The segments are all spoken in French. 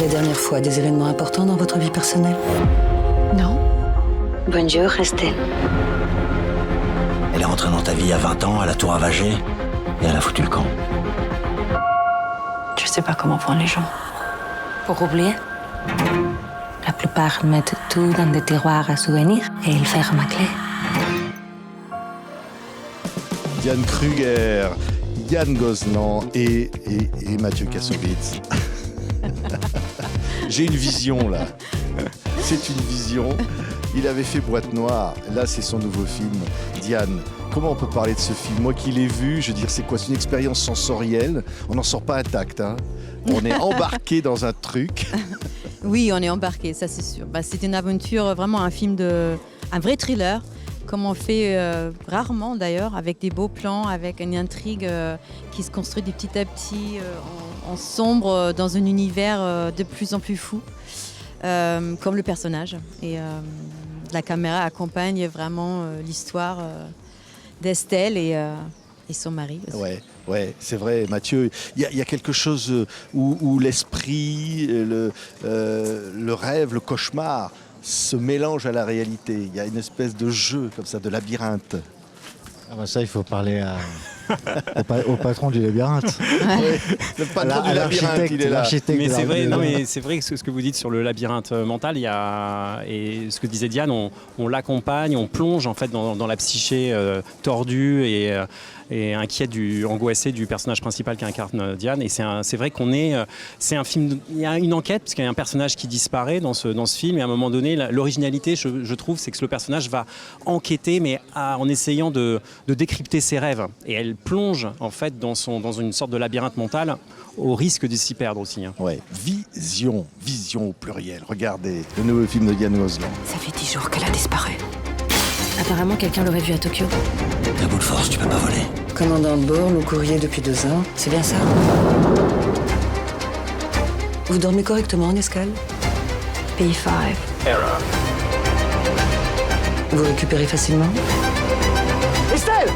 la dernière fois des événements importants dans votre vie personnelle? Non. Bonjour, Estelle. Elle est rentrée dans ta vie à 20 ans, à la tour Avagé, et elle a foutu le camp. Je sais pas comment font les gens. Pour oublier. La plupart mettent tout dans des tiroirs à souvenirs et ils ferment à clé. Diane Kruger, Yann Gozlan et Mathieu Kassovitz. J'ai une vision là. C'est une vision. Il avait fait Boîte Noire. Là, c'est son nouveau film. Diane, comment on peut parler de ce film? Moi qui l'ai vu, je veux dire, c'est quoi? C'est une expérience sensorielle. On n'en sort pas intact. Hein. On est embarqué dans un truc. Oui, on est embarqué, ça c'est sûr. C'est une aventure, vraiment un vrai thriller, comme on fait rarement d'ailleurs, avec des beaux plans, avec une intrigue qui se construit de petit à petit en sombre dans un univers de plus en plus fou, comme le personnage. Et la caméra accompagne vraiment l'histoire d'Estelle et son mari aussi. Ouais, c'est vrai, Mathieu. Il y a quelque chose où l'esprit, le rêve, le cauchemar se mélangent à la réalité. Il y a une espèce de jeu comme ça, de labyrinthe. Ah bah ça, il faut parler au patron du labyrinthe. Le patron du labyrinthe, il est là. Mais c'est vrai, non, mais c'est vrai que ce que vous dites sur le labyrinthe mental, et ce que disait Diane, on l'accompagne, on plonge en fait dans la psyché tordue et inquiète, angoissée du personnage principal qu'incarne Diane. Et c'est vrai c'est un film, il y a une enquête, parce qu'il y a un personnage qui disparaît dans ce film, et à un moment donné, l'originalité, je trouve, c'est que le personnage va enquêter, mais en essayant de décrypter ses rêves. Et elle plonge, en fait, dans une sorte de labyrinthe mental, au risque de s'y perdre aussi. Hein. Ouais, vision au pluriel. Regardez, le nouveau film de Yann Gozlan. Ça fait 10 jours qu'elle a disparu. Apparemment, quelqu'un l'aurait vue à Tokyo. À bout de force, tu peux pas voler. Commandant de bord, au courrier depuis 2 ans, c'est bien ça? Vous dormez correctement en escale? P5. Error. Vous récupérez facilement? Estelle!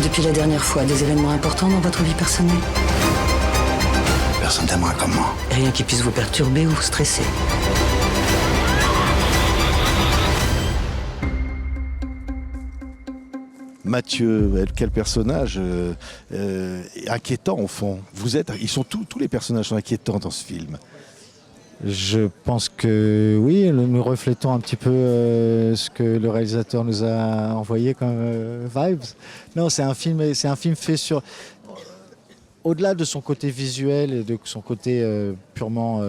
Depuis la dernière fois, des événements importants dans votre vie personnelle? Personne t'aimera comme moi. Rien qui puisse vous perturber ou vous stresser? Mathieu, quel personnage inquiétant au fond. Tous les personnages sont inquiétants dans ce film. Je pense que oui, nous reflétons un petit peu ce que le réalisateur nous a envoyé comme vibes. Non, c'est un film fait sur... Au-delà de son côté visuel et de son côté purement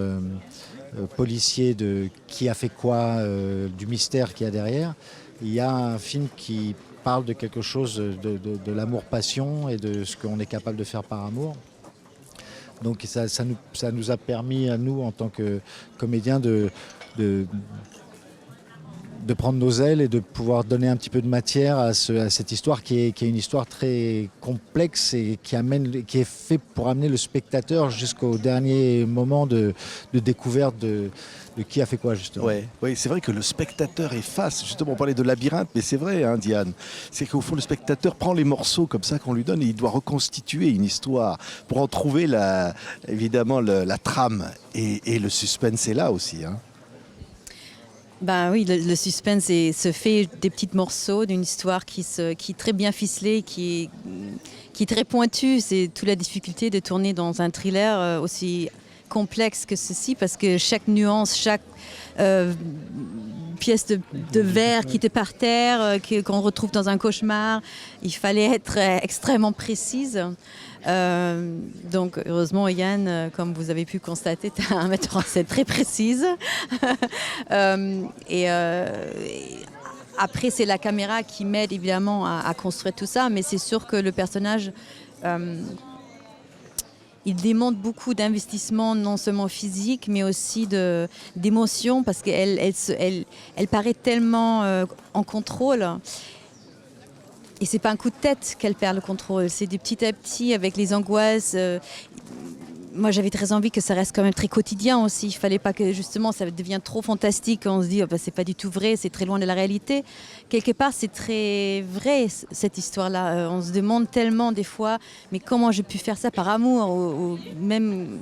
policier, de qui a fait quoi, du mystère qu'il y a derrière, il y a un film qui parle de quelque chose de l'amour-passion et de ce qu'on est capable de faire par amour. Donc ça nous a permis à nous, en tant que comédiens, de prendre nos ailes et de pouvoir donner un petit peu de matière à cette histoire qui est une histoire très complexe et qui est fait pour amener le spectateur jusqu'au dernier moment de découverte de qui a fait quoi, justement. Oui, c'est vrai que le spectateur est face. Justement, on parlait de labyrinthe, mais c'est vrai, hein, Diane. C'est qu'au fond, le spectateur prend les morceaux comme ça qu'on lui donne et il doit reconstituer une histoire pour en trouver évidemment la trame. Et le suspense est là aussi. Hein. Oui, le suspense se fait des petits morceaux d'une histoire qui est très bien ficelée, qui est très pointue. C'est toute la difficulté de tourner dans un thriller aussi complexe que ceci, parce que chaque nuance, chaque pièce de verre qui était par terre, qu'on retrouve dans un cauchemar, il fallait être extrêmement précise. Donc heureusement, Yann, comme vous avez pu constater, tu as un metteur en scène très précise. Après, c'est la caméra qui m'aide évidemment à construire tout ça, mais c'est sûr que le personnage, il demande beaucoup d'investissement, non seulement physique, mais aussi d'émotion, parce qu'elle paraît tellement en contrôle. Et c'est pas un coup de tête qu'elle perd le contrôle, c'est de petit à petit, avec les angoisses. moi, j'avais très envie que ça reste quand même très quotidien aussi. Il ne fallait pas que justement ça devienne trop fantastique. On se dit, oh, bah, c'est pas du tout vrai, c'est très loin de la réalité. Quelque part, c'est très vrai cette histoire-là. On se demande tellement des fois, mais comment j'ai pu faire ça par amour ou même.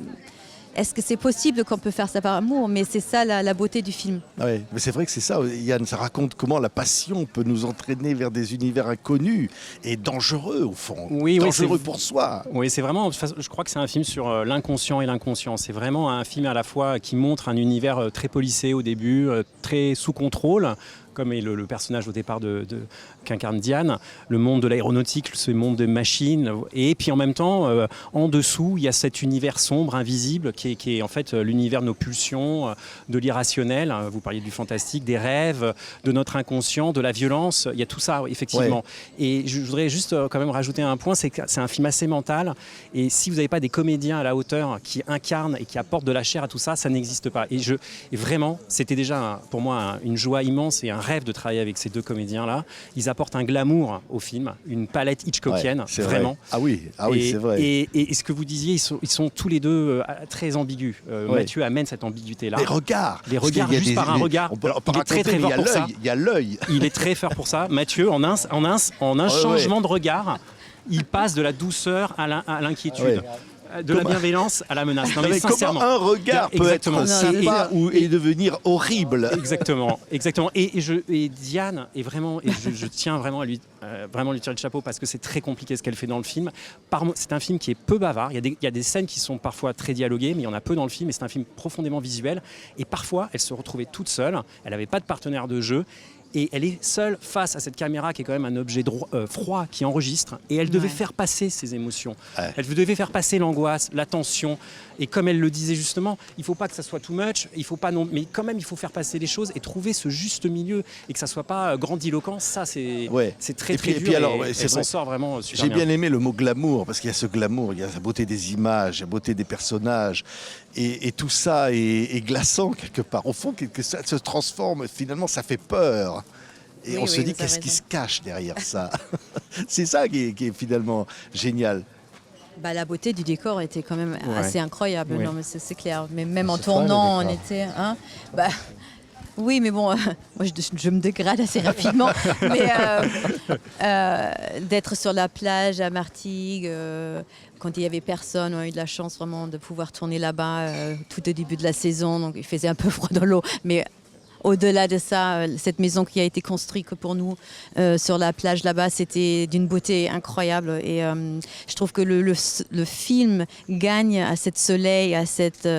Est-ce que c'est possible qu'on peut faire ça par amour? Mais c'est ça la beauté du film. Ouais, mais c'est vrai que c'est ça, Yann, ça raconte comment la passion peut nous entraîner vers des univers inconnus et dangereux au fond, dangereux pour soi. Oui, c'est vraiment, je crois que c'est un film sur l'inconscient et l'inconscient. C'est vraiment un film à la fois qui montre un univers très policé au début, très sous contrôle, comme est le personnage au départ qu'incarne Diane, le monde de l'aéronautique, ce monde de machines, et puis en même temps, en dessous, il y a cet univers sombre, invisible, qui est en fait l'univers de nos pulsions, de l'irrationnel, vous parliez du fantastique, des rêves, de notre inconscient, de la violence, il y a tout ça, effectivement. Ouais. Et je voudrais juste quand même rajouter un point, c'est que c'est un film assez mental, et si vous n'avez pas des comédiens à la hauteur qui incarnent et qui apportent de la chair à tout ça, ça n'existe pas. Et vraiment, c'était déjà pour moi une joie immense et un rêve de travailler avec ces deux comédiens-là. Ils apportent un glamour au film, une palette hitchcockienne, vraiment. Vrai. Ah oui, c'est vrai. Et ce que vous disiez, ils sont tous les deux très ambigus. Mathieu amène cette ambiguïté-là. Les regards, juste par un regard. Il est très fort pour ça. Il y a l'œil. Il est très fort pour ça. Mathieu, en un changement de regard, il passe de la douceur à l'inquiétude. De la bienveillance à la menace. Non, mais sincèrement. Comment un regard peut être sympa et devenir horrible. Exactement. Et Diane est vraiment, et je tiens vraiment à lui tirer le chapeau parce que c'est très compliqué ce qu'elle fait dans le film. C'est un film qui est peu bavard. Il y a des scènes qui sont parfois très dialoguées, mais il y en a peu dans le film. Et c'est un film profondément visuel. Et parfois, elle se retrouvait toute seule. Elle n'avait pas de partenaire de jeu. Et elle est seule face à cette caméra qui est quand même un objet froid qui enregistre. Et elle devait faire passer ses émotions. Elle devait faire passer l'angoisse, la tension. Et comme elle le disait justement, il ne faut pas que ça soit too much, mais quand même il faut faire passer les choses et trouver ce juste milieu et que ça ne soit pas grandiloquent. Ça, c'est très dur. Et puis alors, elle s'en sort vraiment super bien. J'ai bien aimé le mot glamour, parce qu'il y a ce glamour, il y a la beauté des images, la beauté des personnages. Et tout ça est glaçant quelque part. Au fond, ça se transforme, finalement, ça fait peur. Et on se dit, qu'est-ce qui se cache derrière ça? C'est ça qui est finalement génial. Bah, la beauté du décor était quand même assez incroyable. Oui. Non, mais c'est clair. Mais même en tournant, on était... oui, mais bon, moi je me dégrade assez rapidement. Mais d'être sur la plage à Martigues, quand il n'y avait personne, on a eu de la chance vraiment de pouvoir tourner là-bas tout au début de la saison. Donc il faisait un peu froid dans l'eau. Mais au-delà de ça, cette maison qui a été construite pour nous sur la plage là-bas, c'était d'une beauté incroyable. Et je trouve que le film gagne à cette soleil, à cette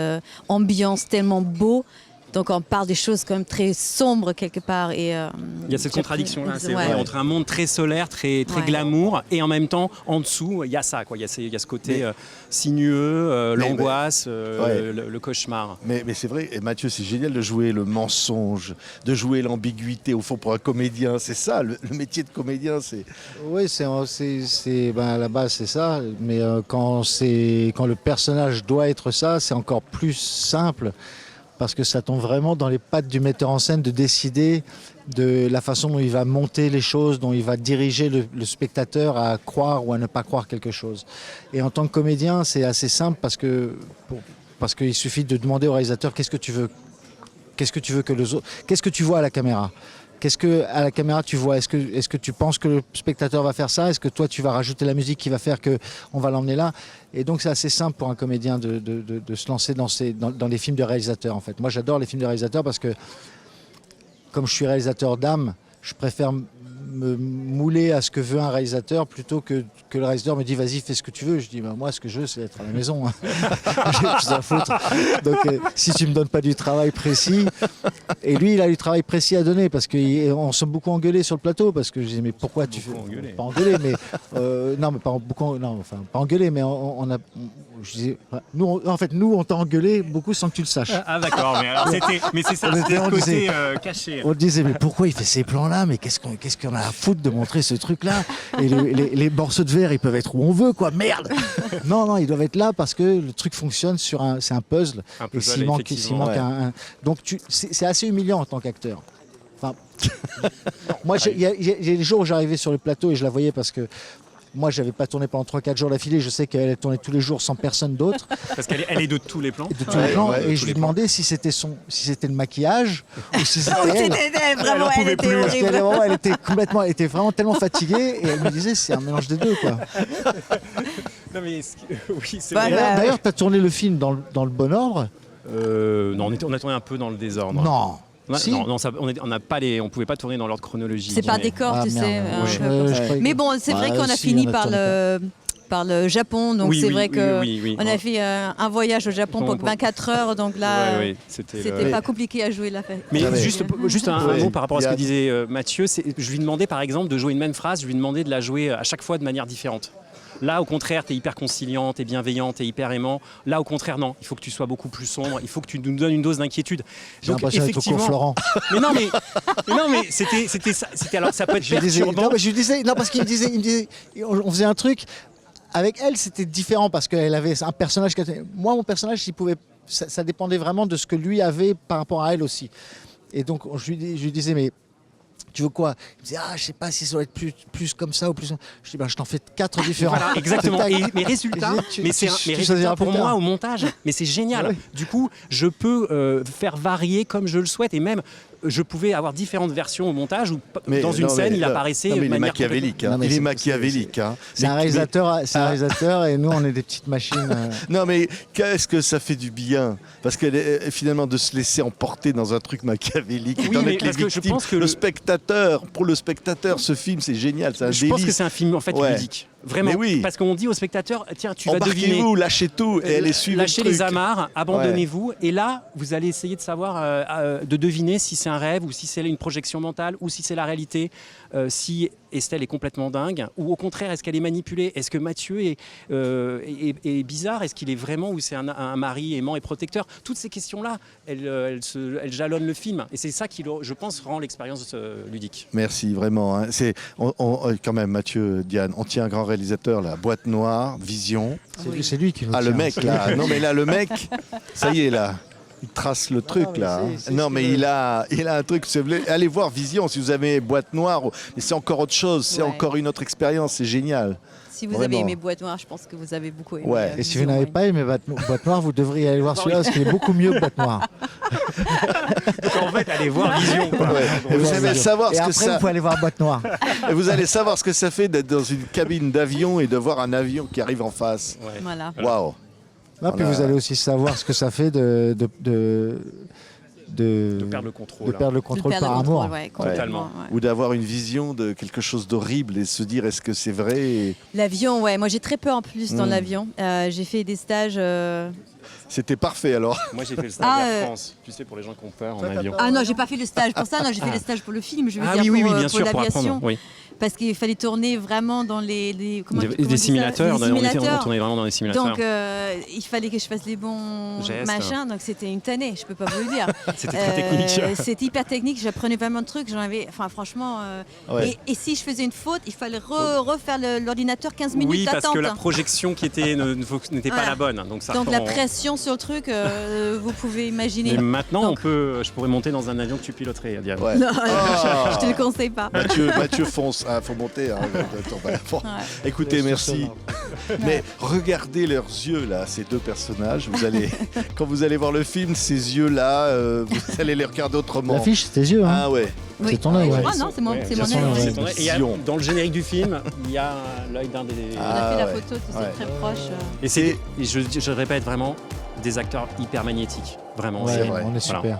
ambiance tellement beau. Donc on parle des choses quand même très sombres quelque part. Et, il y a cette contradiction là, c'est vrai, entre un monde très solaire, très glamour, et en même temps, en dessous, il y a ça, quoi. Il y a ce côté sinueux, l'angoisse, le cauchemar. Mais c'est vrai, et Mathieu, c'est génial de jouer le mensonge, de jouer l'ambiguïté. Au fond, pour un comédien, c'est ça, le métier de comédien, c'est... Oui, à la base, c'est ça. Mais quand le personnage doit être ça, c'est encore plus simple. Parce que ça tombe vraiment dans les pattes du metteur en scène de décider de la façon dont il va monter les choses, dont il va diriger le spectateur à croire ou à ne pas croire quelque chose. Et en tant que comédien, c'est assez simple parce qu'il suffit de demander au réalisateur qu'est-ce que tu veux que les autres, qu'est-ce que tu vois à la caméra. Qu'est-ce que à la caméra tu vois? Est-ce que tu penses que le spectateur va faire ça? Est-ce que toi tu vas rajouter la musique qui va faire qu'on va l'emmener là? Et donc c'est assez simple pour un comédien de se lancer dans les films de réalisateurs en fait. Moi j'adore les films de réalisateurs parce que comme je suis réalisateur d'âme, je préfère me mouler à ce que veut un réalisateur plutôt que le réalisateur me dit vas-y fais ce que tu veux. Je dis moi ce que je veux c'est être à la maison. J'ai plus à foutre. Donc si tu me donnes pas du travail précis, et lui il a du travail précis à donner parce qu'on s'est beaucoup engueulé sur le plateau parce que je dis mais pourquoi tu fais pas engueulé mais non mais pas beaucoup pas engueulé mais je disais, nous on t'a engueulé beaucoup sans que tu le saches. Ah d'accord, mais c'est ça, c'était le côté caché. On disait mais pourquoi il fait ces plans là, mais qu'est-ce qu'on a à foutre de montrer ce truc là, et les morceaux de verre ils peuvent être où on veut quoi, merde. Non ils doivent être là parce que le truc fonctionne c'est un puzzle, et s'il manque donc c'est assez humiliant en tant qu'acteur. Enfin, moi il y a des jours où j'arrivais sur le plateau et je la voyais parce que Moi, j'avais pas tourné pendant 3-4 jours d'affilée. Je sais qu'elle tournait tous les jours sans personne d'autre. Parce qu'elle est de tous les plans. De tous les plans. Et je lui demandais si c'était le maquillage ou si c'était elle. Vraiment, elle était Parce horrible. elle était vraiment tellement fatiguée et elle me disait c'est un mélange des deux, quoi. Non, mais oui, c'est Bah, vrai. bah, D'ailleurs, tu as tourné le film dans le bon ordre. Non, on a tourné un peu dans le désordre. Non. Non, Si. non, on pouvait pas tourner dans l'ordre chronologique. C'est par Mais- décor, tu sais. merde. un Ouais. peu comme ça. Je croyais Mais que- bon, c'est vrai Ouais, qu'on a si, fini on a par le Japon, donc Oui, c'est oui, vrai oui, que oui. on a fait un voyage au Japon pour 24 heures, donc là, Ouais, c'était c'était pas compliqué à jouer la fête. Mais Ouais. juste un Ouais. mot par rapport à ce que Yann. disait Mathieu. Je lui demandais par exemple de jouer une même phrase, je lui demandais de la jouer à chaque fois de manière différente. Là, au contraire, tu es hyper conciliant, tu es bienveillant, tu es hyper aimant. Là, au contraire, non. Il faut que tu sois beaucoup plus sombre. Il faut que tu nous donnes une dose d'inquiétude. J'ai l'impression d'être au cours Florent. Mais non, mais c'était ça. Alors, ça peut être Je lui disais, perturbant. non, mais je lui disais, non, parce qu'il me disait, on faisait un truc. Avec elle, c'était différent parce qu'elle avait un personnage. Moi, mon personnage, ça dépendait vraiment de ce que lui avait par rapport à elle aussi. Et donc, je lui disais, mais tu veux quoi? Il me disait, je sais pas si ça doit être plus comme ça ou plus. Je dis, je t'en fais 4 différents. Voilà, exactement. Tac. Et mes résultats, Tu résultats choisiras pour plus tard. moi au montage, mais c'est génial. Ah oui. Du coup, je peux faire varier comme je le souhaite et même je pouvais avoir différentes versions au montage où dans une scène il apparaissait Non, mais de il est manière machiavélique. Non, mais Il est c'est- machiavélique. hein. C'est un Mais- réalisateur et nous, on est des petites machines. Non, mais qu'est-ce que ça fait du bien? Parce que finalement, de se laisser emporter dans un truc machiavélique, Oui, d'en mais être les parce que je victimes. pense que Pour le spectateur, ce film, c'est génial. C'est un Je pense que délice. c'est un film en fait Ouais. ludique. Vraiment. Mais oui. Parce qu'on dit au spectateur, tiens, tu vas deviner. Embarquez-vous, lâchez tout et allez suivre Lâchez le truc. les amarres, abandonnez-vous. Et là, vous allez essayer de savoir, de deviner si c'est un rêve ou si c'est une projection mentale ou si c'est la réalité. Si Estelle est complètement dingue ou au contraire, est-ce qu'elle est manipulée? Est-ce que Mathieu est bizarre? Est-ce qu'il est vraiment ou c'est un mari aimant et protecteur? Toutes ces questions-là, elles jalonnent le film. Et c'est ça qui, je pense, rend l'expérience ludique. Merci, vraiment. hein. Quand même, Mathieu, Diane, on tient un grand réalisateur, là. Boîte Noire, Vision. C'est lui qui nous Ah, le tient. mec, là. Non, mais là, le mec, ça y est, là. Il trace le truc, mais là. c'est Non, ce mais que- il a un truc. Allez voir Vision si vous avez Boîte Noire. Mais c'est encore autre chose. C'est Ouais. encore une autre expérience. C'est génial. Si vous Vraiment. avez aimé Boîte Noire, je pense que vous avez beaucoup aimé. Ouais. Et si Vision, vous n'avez oui. pas aimé Boîte Noire, vous devriez aller voir celui-là parce qu'il est beaucoup mieux que Boîte Noire. En fait, allez voir Vision. quoi. Ouais. Et vous allez savoir Et ce que après, ça. vous pouvez aller voir Boîte Noire. Et vous allez savoir ce que ça fait d'être dans une cabine d'avion et de voir un avion qui arrive en face. Ouais. Voilà. Waouh. Non, puis On a- vous allez aussi savoir ce que ça fait de perdre le contrôle. de perdre le contrôle De perdre par le contrôle, amour. ouais, complètement, Totalement. ouais. Ou d'avoir une vision de quelque chose d'horrible et se dire est-ce que c'est vrai et L'avion, ouais. Moi, j'ai très peur en plus dans Mm. l'avion. J'ai fait des stages. C'était parfait alors. Moi, j'ai fait le stage Ah, Air France. Tu sais, pour les gens qui ont peur en avion. Ah non, j'ai pas fait le stage pour ça. Non, j'ai fait le stage pour le film. Je veux Ah dire oui, oui, pour, oui, bien pour sûr, pour l'aviation. apprendre. Oui. Parce qu'il fallait tourner vraiment dans comment on dit Des ça simulateurs. Des On simulateurs. tournait vraiment dans des simulateurs. Donc il fallait que je fasse les bons Gestes. machins, donc c'était une tannée, je peux pas vous le dire. C'était très technique. C'était hyper technique, j'apprenais vraiment de trucs, j'en avais, enfin franchement. Ouais. Et si je faisais une faute, il fallait refaire l'ordinateur 15 minutes Oui, parce d'attente. que la projection qui était n'était pas Voilà. la bonne. Donc, ça Donc la rend- pression sur le truc, vous pouvez imaginer. Mais maintenant, Donc- je pourrais monter dans un avion que tu piloterais, Diane. Ouais. Non, Ah. je te le conseille pas. Mathieu fonce, faut monter. hein. Attends, bah, bon. Ouais. Écoutez, merci. Mais regardez leurs yeux là, ces deux personnages. Quand vous allez voir le film, ces yeux-là, vous allez les regarder autrement. L'affiche, c'est tes yeux. Hein. Ah ouais. Oui. C'est ton œil. Ouais. Ah non, c'est mon Ouais, c'est bien mon sûr, œil. ouais. c'est ton œil. Et il y a- Vision. dans le générique du film, il y a l'œil d'un des. On a fait la ouais. photo, tu sais, Ouais. très proche. Et je répète vraiment des acteurs hyper magnétiques. Vraiment. Ouais, c'est vrai. on est Voilà. super.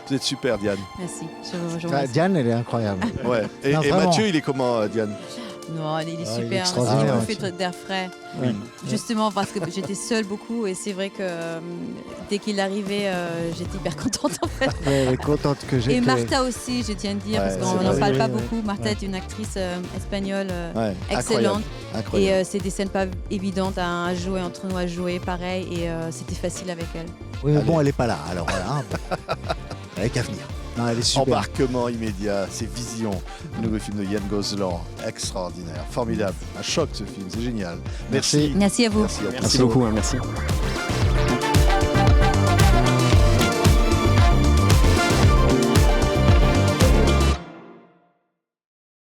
Vous êtes super, Diane. Merci. Je Ah, remercie. Diane, elle est incroyable. Ouais. Et, Non, et vraiment. Mathieu, il est comment, Diane? Non, il est il est super. extraordinaire, Il Mathieu. fait d'air frais. Ouais. Justement parce que j'étais seule beaucoup et c'est vrai que dès qu'il arrivait, j'étais hyper contente en fait. Elle est contente que j'ai. Et Martha aussi, je tiens à dire, parce Ouais, qu'on c'est n'en vrai. parle Oui, pas oui, beaucoup. Martha ouais. est une actrice espagnole Ouais. excellente. Incroyable. Et c'est des scènes pas évidentes à jouer, entre nous à jouer, pareil. Et c'était facile avec elle. Oui, mais bon, Allez. elle est pas là. Alors voilà. hein. Elle a qu'à venir. Non, elle est super. Embarquement immédiat, c'est Vision, le nouveau film de Yann Gozlan, extraordinaire, formidable, un choc ce film, c'est génial. Merci. Merci à vous. Merci à tous. Merci beaucoup. Merci.